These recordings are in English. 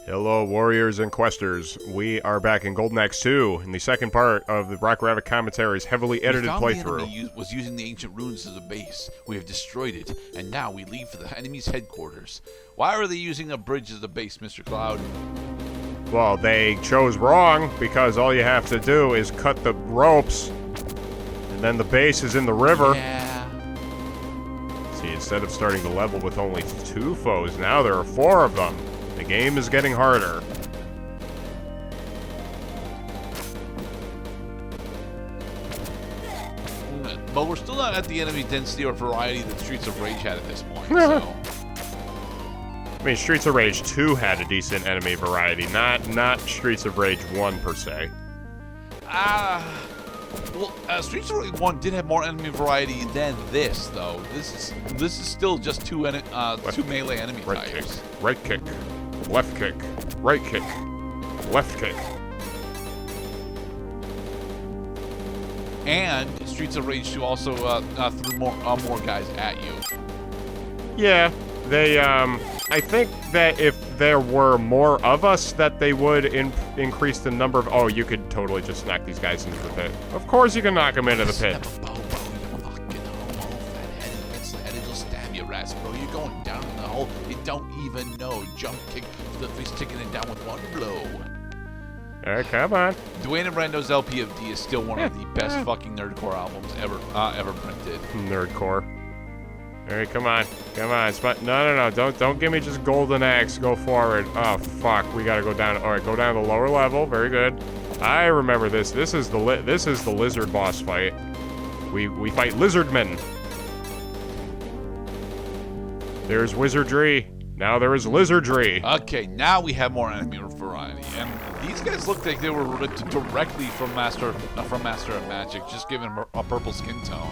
Hello, warriors and questers. We are back in Golden Axe 2, in the second part of the Rock Rabbit Commentaries heavily edited playthrough. The enemy was using the ancient ruins as a base. We have destroyed it, and now we leave for the enemy's headquarters. Why are they using a bridge as a base, Mr. Cloud? Well, they chose wrong, because all you have to do is cut the ropes, and then the base is in the river. Yeah. See, instead of starting the level with only 2 foes, now there are 4 of them. The game is getting harder. But we're still not at the enemy density or variety that Streets of Rage had at this point, so... I mean, Streets of Rage 2 had a decent enemy variety, not Streets of Rage 1 per se. Streets of Rage 1 did have more enemy variety than this, though. This is still just two melee enemy types. Right kick, left kick, right kick, left kick. And Streets of Rage 2 also threw more guys at you. Yeah, they, I think that if there were more of us, that they would increase the number of... Oh, you could totally just knock these guys into the pit. Of course you can knock them into the pit. It'll stab your ass, bro. You're going down in the hole. You don't even know. Jump kick. He's taking it down with one blow. Alright, come on. Dwayne and Brando's LPFD is still one of the best fucking nerdcore albums ever printed. Nerdcore. Alright, come on. Come on. No. Don't give me just Golden Axe. Go forward. Oh, fuck. We gotta go down. Alright, go down to the lower level. Very good. I remember this. This is the lizard boss fight. We fight lizardmen. There's Wizardry. Now there is Lizardry. Okay, now we have more enemy variety. And these guys look like they were ripped directly from Master of Magic, just giving them a purple skin tone.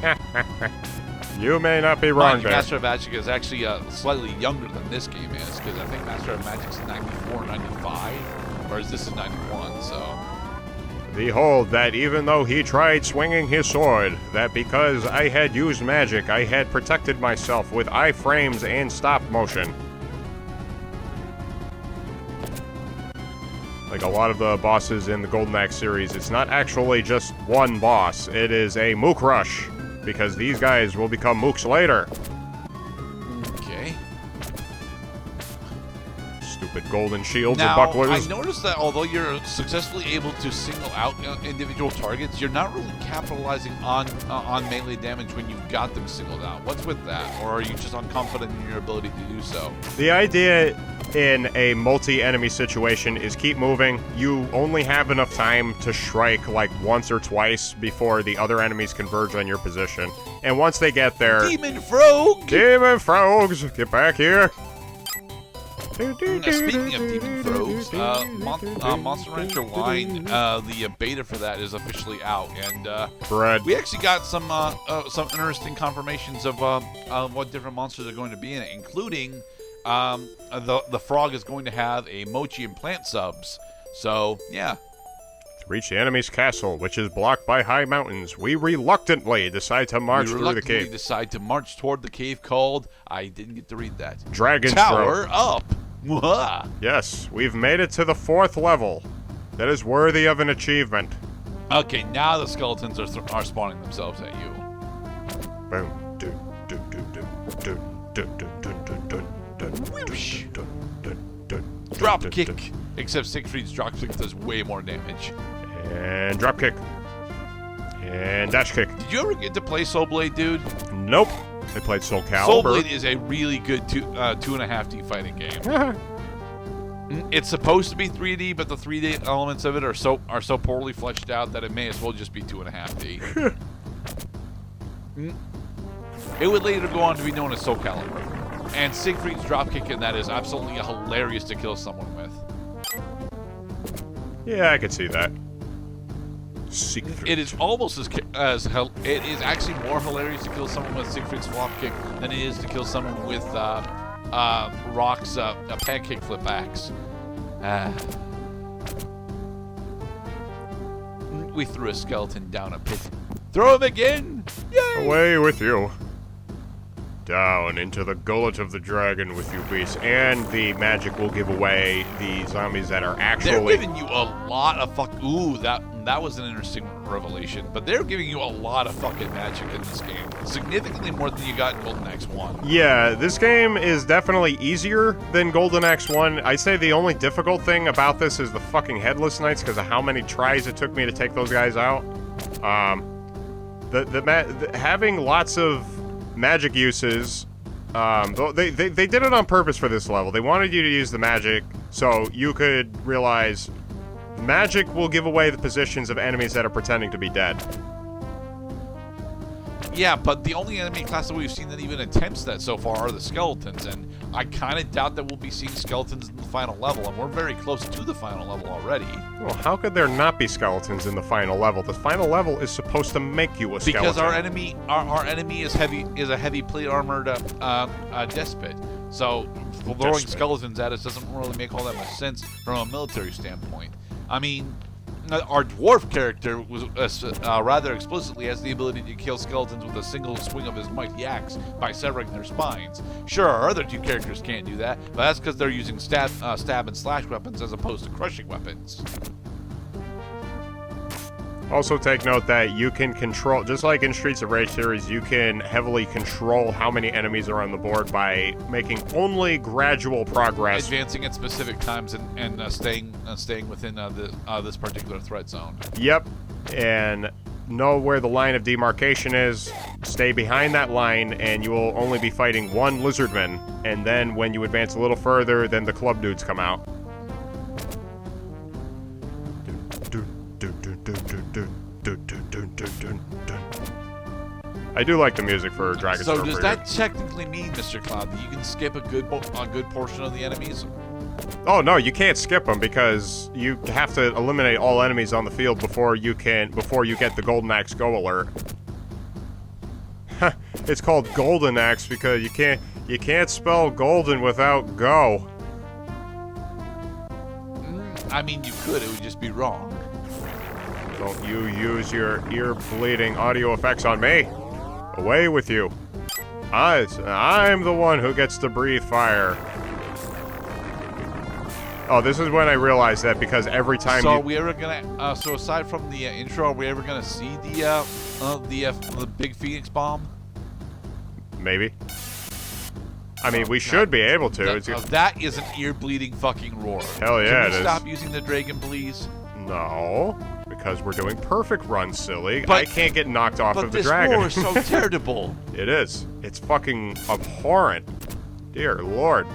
You may not be wrong there. Master of Magic is actually slightly younger than this game is, because I think Master of Magic's 94, 95, whereas this is 91, so... Behold, that even though he tried swinging his sword, that because I had used magic, I had protected myself with iframes and stop motion. Like a lot of the bosses in the Golden Axe series, it's not actually just one boss, it is a mook rush. Because these guys will become mooks later. Okay. Stupid golden shields now, and bucklers. I noticed that although you're successfully able to single out individual targets, you're not really capitalizing on melee damage when you've got them singled out. What's with that? Or are you just unconfident in your ability to do so? The idea in a multi-enemy situation is keep moving. You only have enough time to strike like once or twice before the other enemies converge on your position. And once they get there... Demon Frog! Demon Frogs! Get back here! Speaking of Demon Frogs, Monster Rancher Line, the beta for that is officially out, and we actually got some interesting confirmations of what different monsters are going to be in it, including the frog is going to have a mochi and plant subs. So yeah. To reach the enemy's castle, which is blocked by high mountains, we reluctantly decide to march through the cave. We decide to march toward the cave called, I didn't get to read that, Dragon's Tower Throat. Up. Mwah. Yes, we've made it to the 4th level. That is worthy of an achievement. Okay, now the skeletons are spawning themselves at you. Boom. Drop kick. Except Siegfried's drop kick does way more damage. And drop kick. And dash kick. Did you ever get to play Soul Blade, dude? Nope. I played Soul Calibur. Soul Blade is a really good 2.5D fighting game. It's supposed to be 3D, but the 3D elements of it are so poorly fleshed out that it may as well just be 2.5D. It would later go on to be known as Soul Calibur. And Siegfried's dropkick in that is absolutely hilarious to kill someone with. Yeah, I could see that. Siegfried. It is almost it is actually more hilarious to kill someone with Siegfried's flop kick than it is to kill someone with Rock's pancake flip axe. We threw a skeleton down a pit. Throw him again! Yay! Away with you. Down into the gullet of the dragon with you, beast. And the magic will give away the zombies that are actually... They're giving you a lot of Ooh, that was an interesting revelation. But they're giving you a lot of fucking magic in this game. Significantly more than you got in Golden Axe 1. Yeah, this game is definitely easier than Golden Axe 1. I'd say the only difficult thing about this is the fucking Headless Knights because of how many tries it took me to take those guys out. Having lots of magic uses, they did it on purpose for this level. They wanted you to use the magic so you could realize magic will give away the positions of enemies that are pretending to be dead. Yeah, but the only enemy class that we've seen that even attempts that so far are the skeletons, and I kind of doubt that we'll be seeing skeletons in the final level, and we're very close to the final level already. Well, how could there not be skeletons in the final level? The final level is supposed to make you a skeleton. Because our enemy is a heavy plate armored despot, so throwing skeletons at us doesn't really make all that much sense from a military standpoint. I mean, our dwarf character was rather explicitly has the ability to kill skeletons with a single swing of his mighty axe by severing their spines. Sure, our other two characters can't do that, but that's because they're using stab and slash weapons as opposed to crushing weapons. Also take note that you can control, just like in Streets of Rage series, you can heavily control how many enemies are on the board by making only gradual progress. Advancing at specific times and staying within this particular threat zone. Yep, and know where the line of demarcation is, stay behind that line, and you will only be fighting one lizardman, and then when you advance a little further, then the club dudes come out. I do like the music for Dragon's So does that technically mean, Mr. Cloud, that you can skip a good portion of the enemies? Oh no, you can't skip them because you have to eliminate all enemies on the field before you get the Golden Axe Go alert. It's called Golden Axe because you can't spell golden without go. I mean, you could. It would just be wrong. Don't you use your ear-bleeding audio effects on me. Away with you. I'm the one who gets to breathe fire. Oh, this is when I realized that because every time So are we ever gonna, so aside from the intro, are we ever gonna see the big Phoenix bomb? Maybe. I mean, we should be able to. That is an ear-bleeding fucking roar. Hell yeah, Can you stop using the dragon, please? No, because we're doing perfect runs, silly. I can't get knocked off of the dragon. But this roar is so terrible. It is. It's fucking abhorrent. Dear Lord.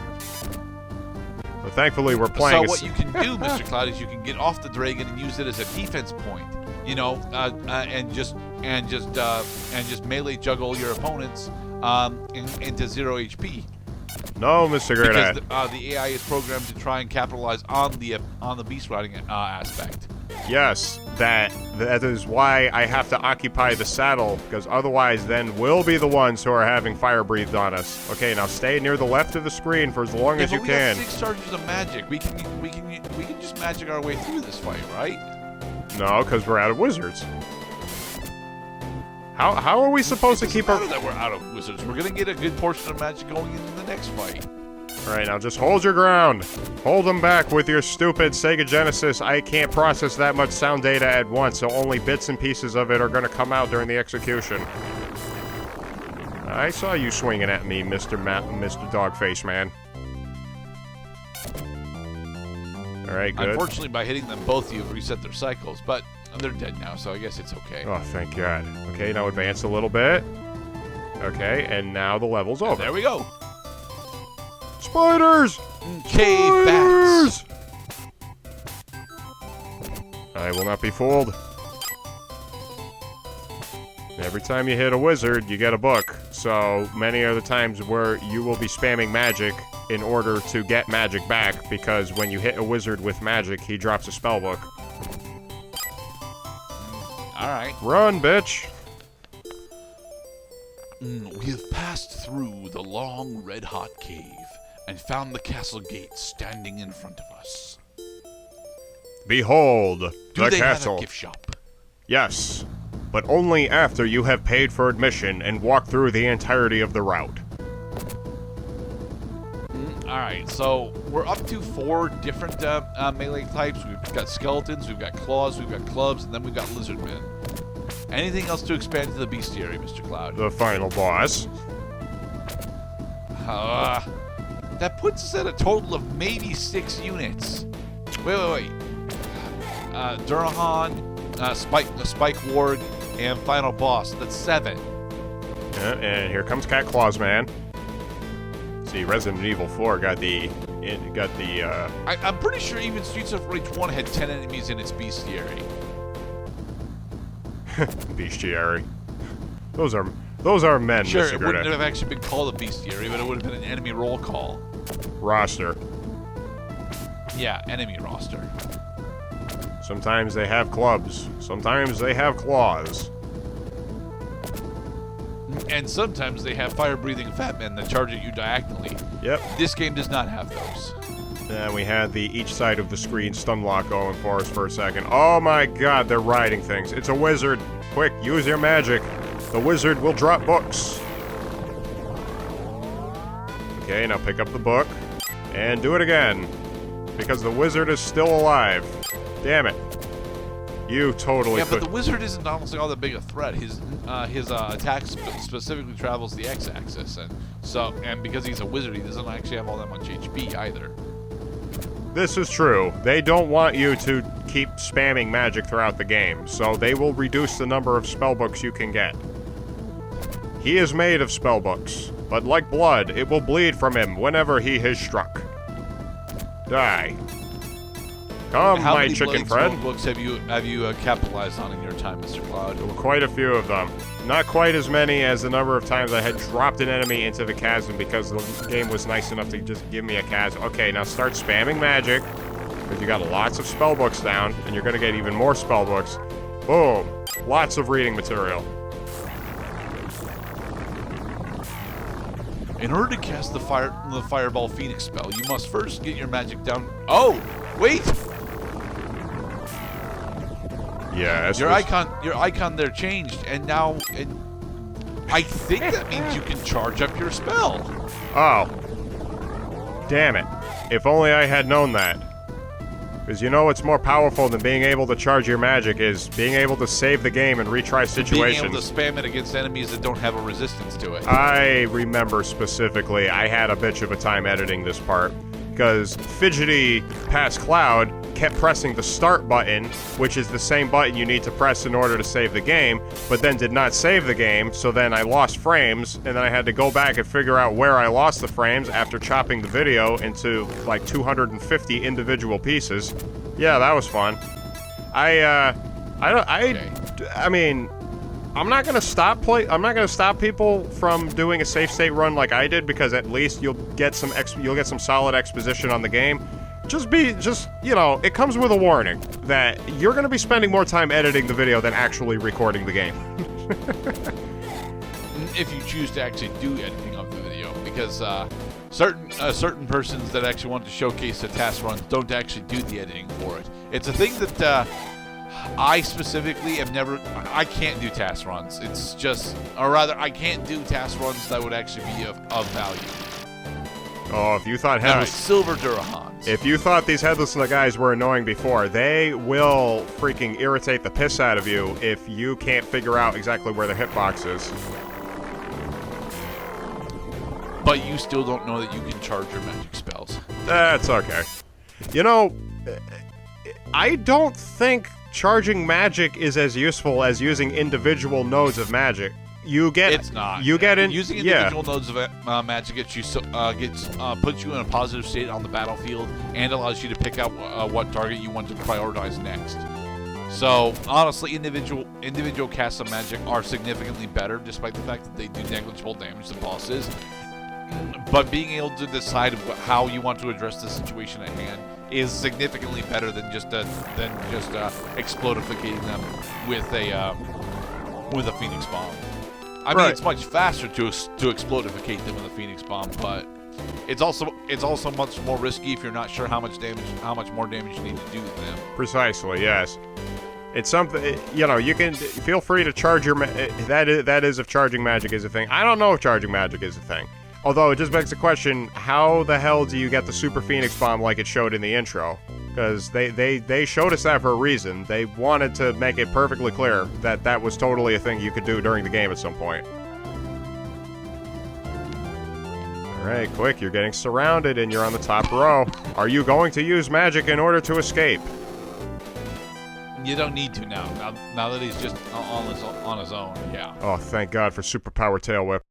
But thankfully, we're playing. So what you can do, Mr. Cloud, is you can get off the dragon and use it as a defense point. You know, and just melee juggle your opponents into 0 HP. No, Mr. Great. Because the AI is programmed to try and capitalize on the beast riding aspect. Yes, that is why I have to occupy the saddle, because otherwise then we'll be the ones who are having fire breathed on us. Okay, now stay near the left of the screen for as long as you can. We have 6 charges of magic. We can just magic our way through this fight, right? No, because we're out of wizards. How are we supposed to keep our... that we're out of wizards. We're going to get a good portion of magic going into the next fight. Alright, now just hold your ground. Hold them back with your stupid Sega Genesis. I can't process that much sound data at once, so only bits and pieces of it are going to come out during the execution. I saw you swinging at me, Mr. Dogface Man. Alright, good. Unfortunately, by hitting them both, you've reset their cycles, but they're dead now, so I guess it's okay. Oh, thank God. Okay, now advance a little bit. Okay, and now the level's over. There we go. Spiders! Cave bats! I will not be fooled. Every time you hit a wizard, you get a book. So many are the times where you will be spamming magic in order to get magic back, because when you hit a wizard with magic, he drops a spell book. Alright. Run, bitch! We have passed through the long, red-hot cave and found the castle gate standing in front of us. Behold, the castle. Do they have a gift shop? Yes, but only after you have paid for admission and walked through the entirety of the route. All right, so we're up to 4 different melee types. We've got skeletons, we've got claws, we've got clubs, and then we've got lizardmen. Anything else to expand to the bestiary, Mr. Cloud? The final boss. That puts us at a total of maybe 6 units. Wait. Durahan, Spike Ward, and final boss. That's 7. Yeah, and here comes Cat Claws Man. See, Resident Evil 4 got the. I'm pretty sure even Streets of Rage 1 had 10 enemies in its bestiary. Bestiary. Those are men. Sure, Mr. it wouldn't have actually been called a bestiary, but it would have been an enemy roll call. Roster. Yeah, enemy roster. Sometimes they have clubs. Sometimes they have claws. And sometimes they have fire-breathing fat men that charge at you diagonally. Yep. This game does not have those. And we had the each side of the screen stun lock going for us for a second. Oh my god, they're riding things. It's a wizard. Quick, use your magic. The wizard will drop books. Okay, now pick up the book. And do it again. Because the wizard is still alive. Damn it. You totally but the wizard isn't honestly all that big a threat. His attack specifically travels the x-axis, and because he's a wizard, he doesn't actually have all that much HP either. This is true. They don't want you to keep spamming magic throughout the game, so they will reduce the number of spellbooks you can get. He is made of spellbooks, but like blood, it will bleed from him whenever he is struck. Die. Come, my chicken friend. How many books have you capitalized on in your time, Mr. Cloud? Quite a few of them. Not quite as many as the number of times I had dropped an enemy into the chasm because the game was nice enough to just give me a chasm. Okay, now start spamming magic, because you got lots of spellbooks down, and you're going to get even more spellbooks. Boom. Lots of reading material. In order to cast the Fireball Phoenix spell, you must first get your magic down. Oh, wait! Yes. Your icon there changed, and now I think that means you can charge up your spell. Oh. Damn it. If only I had known that. Because you know what's more powerful than being able to charge your magic is being able to save the game and retry situations. Being able to spam it against enemies that don't have a resistance to it. I remember specifically, I had a bitch of a time editing this part. Because Fidgety Past Cloud kept pressing the start button, which is the same button you need to press in order to save the game, but then did not save the game, so then I lost frames, and then I had to go back and figure out where I lost the frames after chopping the video into like 250 individual pieces. Yeah, that was fun. I mean, I'm not gonna stop people from doing a safe state run like I did, because at least you'll get some solid exposition on the game. You know, it comes with a warning that you're gonna be spending more time editing the video than actually recording the game. If you choose to actually do editing of the video, because certain persons that actually want to showcase the task runs don't actually do the editing for it. It's a thing that I specifically I can't do task runs. It's just, or rather, I can't do task runs that would actually be of value. Oh, if you thought headless... Silver Durahans. If you thought these headless guys were annoying before, they will freaking irritate the piss out of you if you can't figure out exactly where the hitbox is. But you still don't know that you can charge your magic spells. That's okay. You know, I don't think charging magic is as useful as using individual nodes of magic. It's not. Using individual nodes of magic puts you in a positive state on the battlefield and allows you to pick out what target you want to prioritize next. So honestly, individual casts of magic are significantly better, despite the fact that they do negligible damage to bosses. But being able to decide how you want to address the situation at hand is significantly better than just explodificating them with a Phoenix Bomb. I mean, it's much faster to explodificate them with a Phoenix Bomb, but it's also much more risky if you're not sure how much more damage you need to do to them. Precisely, yes. It's something, you know, you can feel free to charge your that is if charging magic is a thing. I don't know if charging magic is a thing. Although, it just begs the question, how the hell do you get the Super Phoenix Bomb like it showed in the intro? Because they showed us that for a reason. They wanted to make it perfectly clear that that was totally a thing you could do during the game at some point. Alright, quick, you're getting surrounded and you're on the top row. Are you going to use magic in order to escape? You don't need to now. Now that he's just on his own, yeah. Oh, thank God for Superpower Tail Whip.